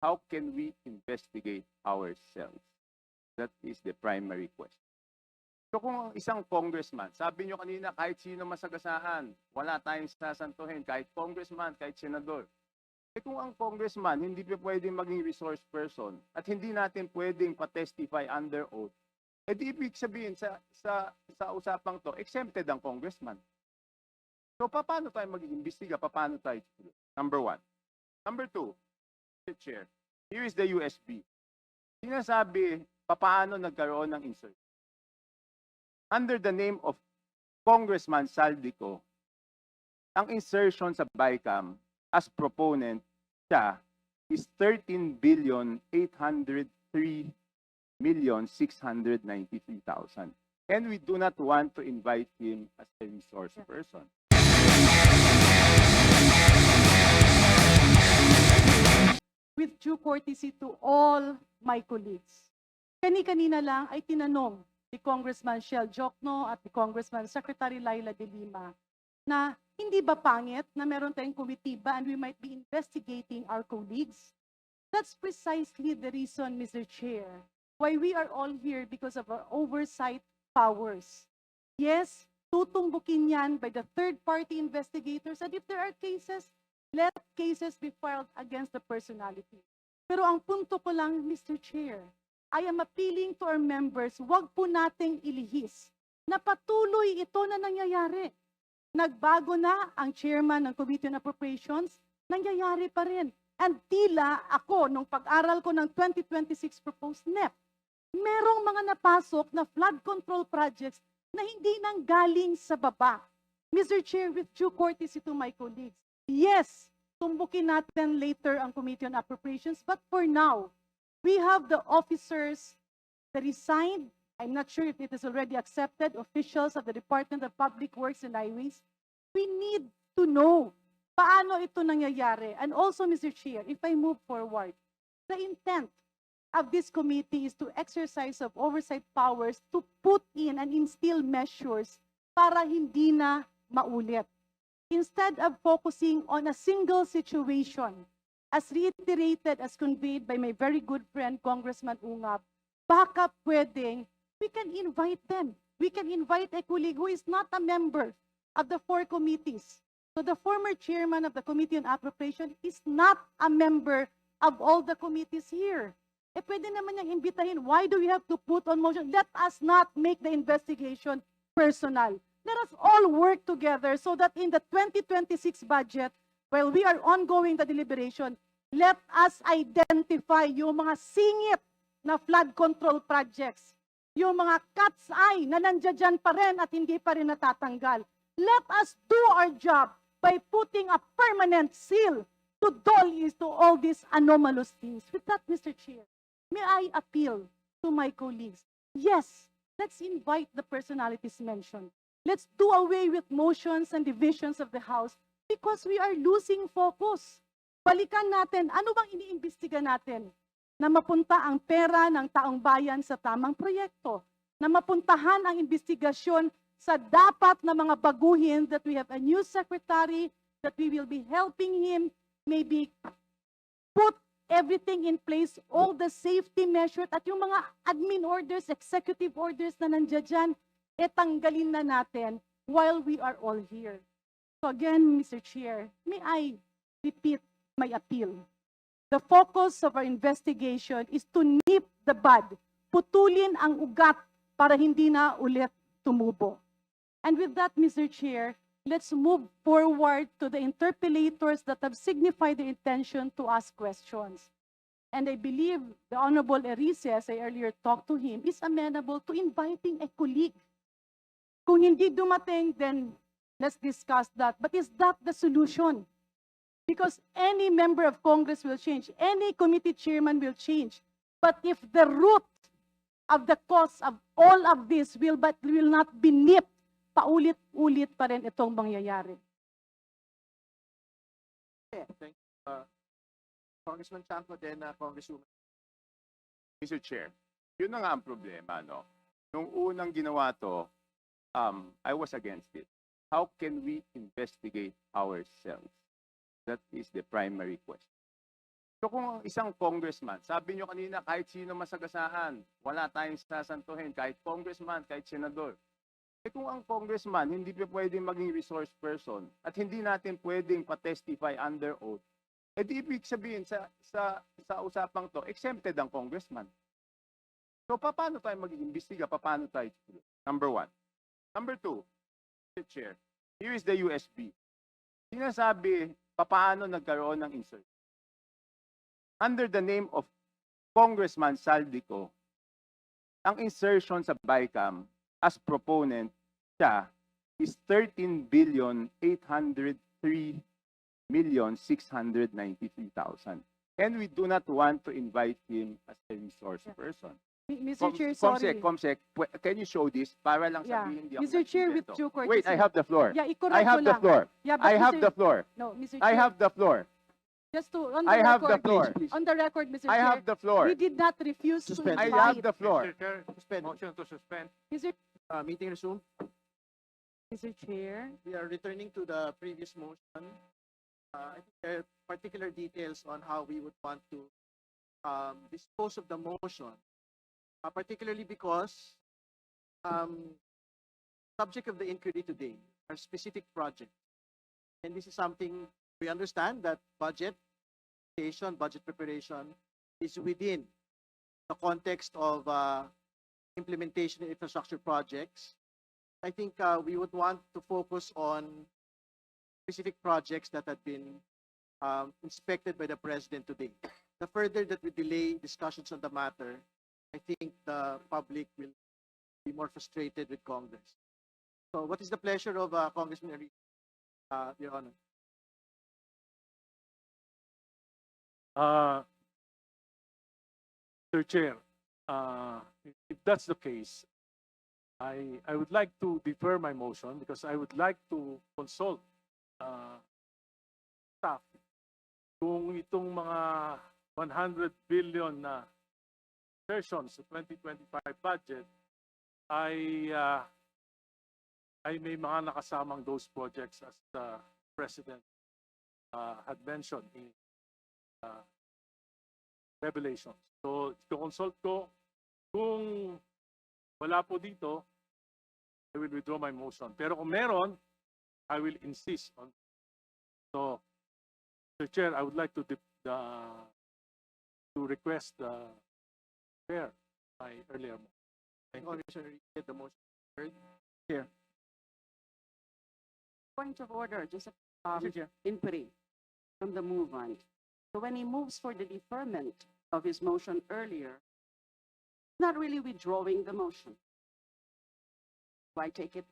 how can we investigate ourselves? That is the primary question. So kung isang congressman, sabi nyo kanina kahit sino masagasaan, wala tayong sasantuhin, kahit congressman, kahit senador. Eh kung ang congressman hindi pa pwedeng maging resource person at hindi natin pwedeng pa-testify under oath, eh di ibig sabihin sa usapang to, exempted ang congressman. So paano tayo mag-iimbestiga? Paano tayo? Number one. Number two, Mr. Chair, here is the USB. Sinasabi, paano nagkaroon ng insert? Under the name of Congressman Saldico, ang insertion sa BICAM as proponent siya is 13,803,693,000. And we do not want to invite him as a resource person. With due courtesy to all my colleagues, kanina lang ay tinanong ni Congressman Shell Jokno at ni Congressman Secretary Laila de Lima na hindi ba pangit na meron tayong komitiba and we might be investigating our colleagues? That's precisely the reason, Mr. Chair, why we are all here because of our oversight powers. Yes, tutumbukin yan by the third-party investigators, and if there are cases, let cases be filed against the personality. Pero ang punto ko lang, Mr. Chair, I am appealing to our members, wag po nating ilihis na patuloy ito na nangyayari. Nagbago na ang chairman ng Committee on Appropriations, nangyayari pa rin. And tila ako, nung pag-aral ko ng 2026 proposed NEP, merong mga napasok na flood control projects na hindi nang galing sa baba. Mr. Chair, with due courtesy to my colleagues, yes, tumbukin natin later ang Committee on Appropriations, but for now, we have the officers that resigned. I'm not sure if it is already accepted, officials of the Department of Public Works and Highways. We need to know paano ito nangyayari. And also, Mr. Chair, if I move forward, the intent of this committee is to exercise of oversight powers to put in and instill measures para hindi na maulit. Instead of focusing on a single situation, as reiterated, as conveyed by my very good friend, Congressman Ungab, baka pwedeng, we can invite them. We can invite a colleague who is not a member of the four committees. So the former chairman of the Committee on Appropriation is not a member of all the committees here. Eh pwede naman niyang imbitahin. Why do we have to put on motion? Let us not make the investigation personal. Let us all work together so that in the 2026 budget, while we are ongoing the deliberation, let us identify yung mga singit na flood control projects, yung mga cat's eye na nandiyan pa rin at hindi pa rin natatanggal. Let us do our job by putting a permanent seal to all these anomalous things. With that, Mr. Chair, may I appeal to my colleagues? Yes, let's invite the personalities mentioned. Let's do away with motions and divisions of the House because we are losing focus. Balikan natin, ano bang iniimbestiga natin? Na mapunta ang pera ng taong bayan sa tamang proyekto. Na mapuntahan ang investigasyon sa dapat na mga baguhin, that we have a new secretary, that we will be helping him, maybe put everything in place, all the safety measures, at yung mga admin orders, executive orders na nandiyan, tanggalin na natin while we are all here. So again, Mr. Chair, may I repeat my appeal? The focus of our investigation is to nip the bud, putulin ang ugat para hindi na ulit tumubo. And with that, Mr. Chair, let's move forward to the interpellators that have signified their intention to ask questions. And I believe the Honorable Erice, as I earlier talked to him, is amenable to inviting a colleague. Kung hindi dumating, then let's discuss that. But is that the solution? Because any member of Congress will change. Any committee chairman will change. But if the root of the cause of all of this will not be nipped, paulit-ulit pa rin itong mangyayari. Thank you. Congressman Chanco, then Congresswoman. Mr. Chair, yun na nga ang problema, no? Nung unang ginawa to, I was against it. How can we investigate ourselves? That is the primary question. So kung ang isang congressman, sabi nyo kanina kahit sino masagasaan, wala tayong sasantuhin, kahit congressman, kahit senador. Eh kung ang congressman hindi pa pwedeng maging resource person at hindi natin pwedeng pa-testify under oath, eh di ibig sabihin sa usapang to, exempted ang congressman. So paano tayo mag-iimbestiga? Paano tayo? Number one. Number two, Mr. Chair, here is the USB. Sinasabi, paano nagkaroon ng insert? Under the name of Congressman Saldico, ang insertion sa BICAM as proponent siya is 13,803,693,000. And we do not want to invite him as a resource person. Mr. Chair, sorry. Comsec, can you show this? Para lang Yeah. sabihin, hindi ako Mr. Chair, with nag-invento. due courtesy. Wait, I have the floor. Yeah, ikorek I ko have the lang. floor. Yeah, but I have Mr. the floor. No, Mr. I Chair, have the floor. just to, on the I have the record, floor. on the record, Mr. I Chair, have the floor. we did not refuse to Suspend. I invite. have the floor. Mr. Chair, Suspend. motion to suspend. Meeting resumed. Mr. Chair, We are returning to the previous motion. I think there are particular details on how we would want to dispose of the motion, particularly because subject of the inquiry today are specific projects. And this is something we understand that budget preparation is within the context of implementation of infrastructure projects. I think we would want to focus on specific projects that had been inspected by the president today. The further that we delay discussions on the matter, I think the public will be more frustrated with Congress. So what is the pleasure of Congressman Enrique, Your Honor? Mr. Chair, if that's the case, I would like to defer my motion because I would like to consult staff kung itong mga 100 billion na versions sa 2025 budget ay may mga nakasamang those projects as the President had mentioned in revelations. So, consult ko kung wala po dito, I will withdraw my motion. Pero kung meron, I will insist on. So, Mr. Chair, I would like to request the chair my earlier motion. Thank you. Congressman Enrique, the motion heard. Point of order, just Mr. Chair. inquiry from the movement. So when he moves for the deferment of his motion earlier, not really withdrawing the motion. Do I take it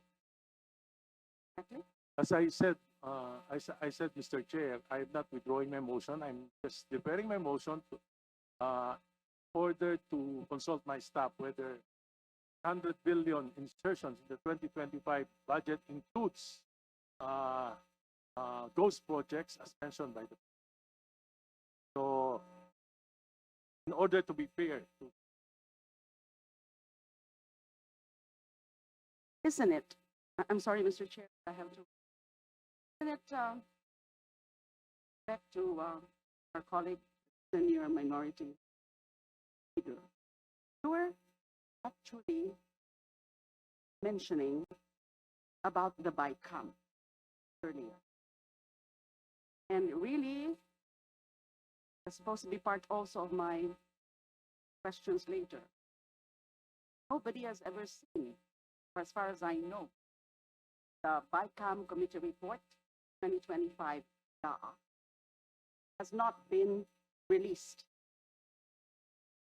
correctly? As I said, I said, Mr. Chair, I'm not withdrawing my motion. I'm just deferring my motion to order to consult my staff whether 100 billion insertions in the 2025 budget includes those projects as mentioned by the. So, in order to be fair to Isn't it? I'm sorry, Mr. Chair, I have to. Isn't it, back to our colleague, senior minority leader, you were actually mentioning about the BICAM earlier. And really, it's supposed to be part also of my questions later. Nobody has ever seen, as far as I know, the BICAM Committee Report 2025 has not been released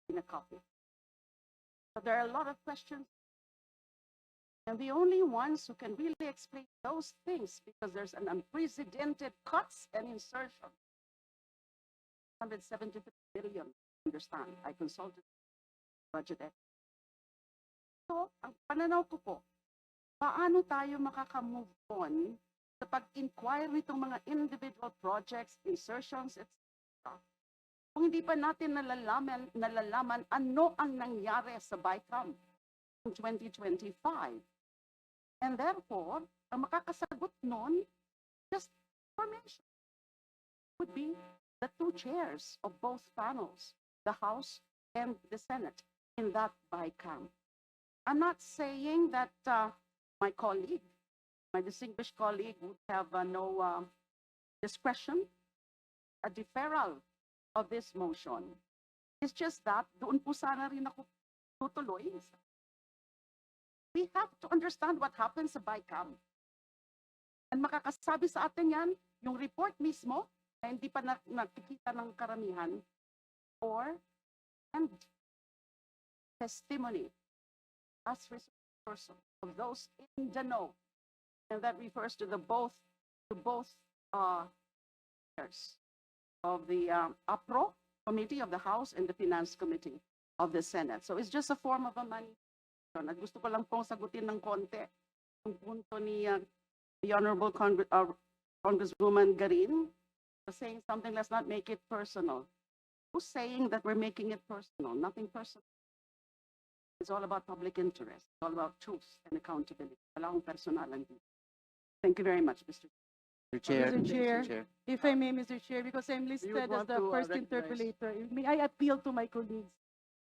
in a copy. So there are a lot of questions. And the only ones who can really explain those things, because there's an unprecedented cuts and insertion. 173 billion, understand, I consulted budget expert. So, ang pananaw ko po, paano tayo makaka-move on sa pag-inquire nitong mga individual projects, insertions, etc. Kung hindi pa natin nalalaman ano ang nangyari sa BICAM in 2025. And therefore, ang makakasagot nun, just information would be the two chairs of both panels, the House and the Senate, in that BICAM. I'm not saying that my colleague, my distinguished colleague, would have no discretion, a deferral of this motion. It's just that doon po sana rin ako tutuloy. We have to understand what happens sa BICAM. And makakasabi sa atin yan, yung report mismo, na hindi pa nakikita ng karamihan, or and testimony as person of those in the know. And that refers to both chairs of the APRO Committee of the House and the Finance Committee of the Senate. So it's just a form of a money. At gusto ko lang pong sagutin ng konti yung punto ni the Honorable Congresswoman Garin was saying something, let's not make it personal. Who's saying that we're making it personal? Nothing personal. It's all about public interest. It's all about truth and accountability. Wala akong personalan dito. Thank you very much, Mr. Mr. Chair, if I may, Mr. Chair, because I'm listed as want the to, first recognize- interpolator, may I appeal to my colleagues?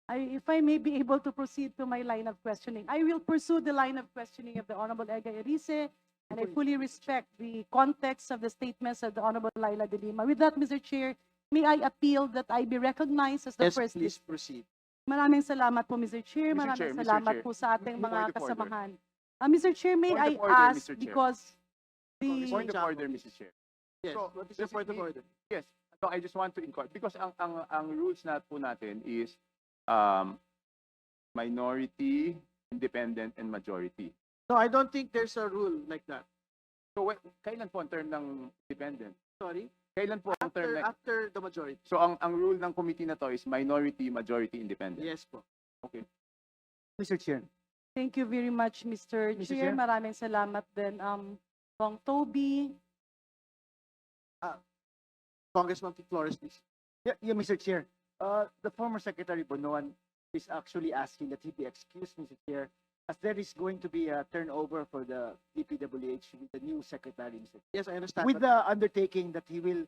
If I may be able to proceed to my line of questioning, I will pursue the line of questioning of the Honorable Ega Erice, and I fully respect the context of the statements of the Honorable Laila de Lima. With that, Mr. Chair, may I appeal that I be recognized as the Yes, first please list? proceed. Maraming salamat po, Mr. Chair. Mr. Maraming Chair, Mr. salamat Chair. po sa ating Point mga of order. kasamahan. Mr. Chair, may Point I of order, ask, Mr. Chair. because Point the, of order, Mr. Chair. Yes, So, what is your point of the- order? Yes. So I just want to inquire because ang rules na po natin is minority, independent, and majority. No, I don't think there's a rule like that. So kailan po ang term ng independent? Sorry? Kailan po ang term After the majority. So ang rule ng committee na to is minority, majority, independent. Yes po. Mr. Chair. thank you very much, Mr. Mr. Chair. Chair. Maraming salamat din. Bong Toby, Congressman Flores, please. Yeah, Mr. Chair. The former Secretary Bonoan is actually asking that he be excused, Mr. Chair, as there is going to be a turnover for the DPWH with the new secretary, Mr. Chair. Yes, I understand. With but the undertaking that he will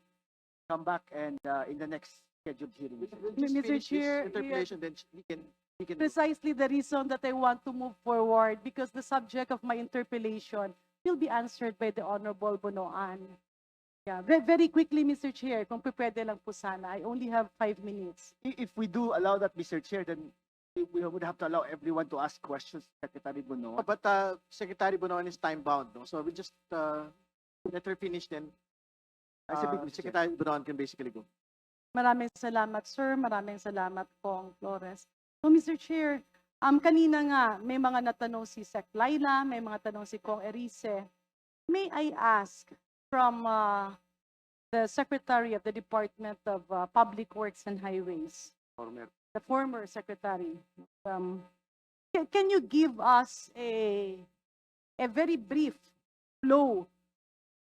come back and in the next scheduled hearing, Mr. Chair. we'll just Mr. finish this Chair, interpellation, then we can go. precisely the reason that I want to move forward, because the subject of my interpellation will be answered by the Honorable Bonoan. Yeah, very quickly, Mr. Chair, kung pwede lang po sana. I only have 5 minutes. If we do allow that, Mr. Chair, then we would have to allow everyone to ask questions, Secretary Bonoan. Oh, but Secretary Bonoan is time bound, no? So we just let her finish, then I submit, Mr. Chair. Secretary Bonoan can basically go. Maraming salamat, sir. Maraming salamat, Kong Flores. So, Mr. Chair, kanina nga, may mga natanong si Sec Laila, may mga tanong si Kong Erice. May I ask from the Secretary of the Department of Public Works and Highways, the former Secretary, can you give us a very brief flow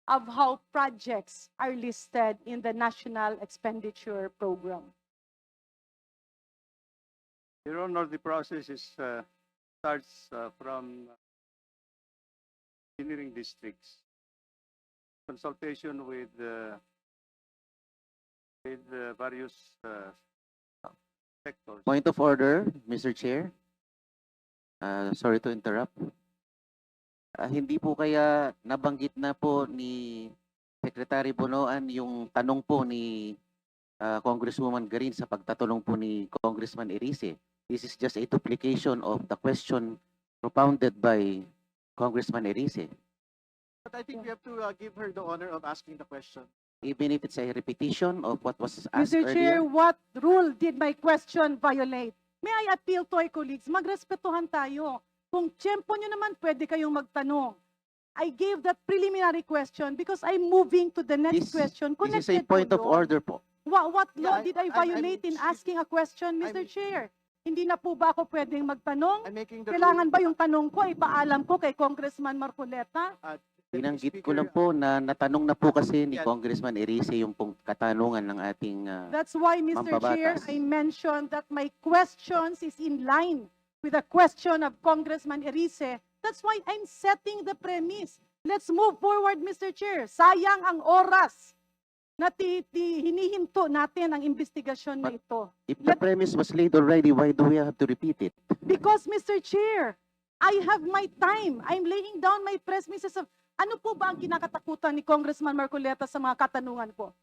of how projects are listed in the National Expenditure Program? Your Honor, the process starts from engineering districts, consultation with various sectors. Point of order, Mr. Chair. Sorry to interrupt. Hindi po kaya nabanggit na po ni Secretary Bonoan yung tanong po ni Congresswoman Garin sa pagtatanong po ni Congressman Erice. This is just a duplication of the question propounded by Congressman Erice. But I think we have to give her the honor of asking the question. Even if it's a repetition of what was asked Mr. Chair, earlier. what rule did my question violate? May I appeal to our colleagues, magrespetuhan tayo. Kung tiyempo nyo naman, pwede kayong magtanong. I gave that preliminary question because I'm moving to the next question. This is a Connected point to of yun. order po. What law Yeah, did I I'm- violate in asking a question, Mr. I'm- Chair? Hindi na po ba ako pwedeng magtanong? I'm making the Kailangan ba yung tanong ko, ipaalam ko kay Congressman Marcoleta? Binanggit ko lang po na natanong na po kasi ni Yeah. Congressman Erice yung pong katanungan ng ating That's why, Mr. Chair, Mampabatas. I mentioned that my questions is in line with the question of Congressman Erice. That's why I'm setting the premise. Let's move forward, Mr. Chair. Sayang ang oras na hinihinto natin ang investigasyon na ito. If the premise was laid already, why do we have to repeat it? Because, Mr. Chair, I have my time. I'm laying down my premises of ano po ba ang kinakatakutan ni Congressman Marcoleta sa mga katanungan ko?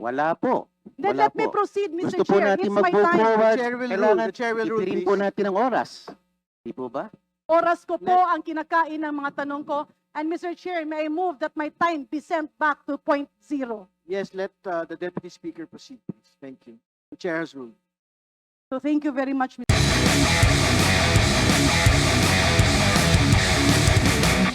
Wala po. Then Wala let me po. proceed, Mr. Gusto po Chair. natin It's my mag-move time. forward. The chair will rule. Kailangan The chair will rule, itirin po please. natin ang oras. Di po ba? Oras ko po ang kinakain ng mga tanong ko. And Mr. Chair, may I move that my time be sent back to point zero. Yes, let the Deputy Speaker proceed, please. Thank you. The chair has ruled. So thank you very much,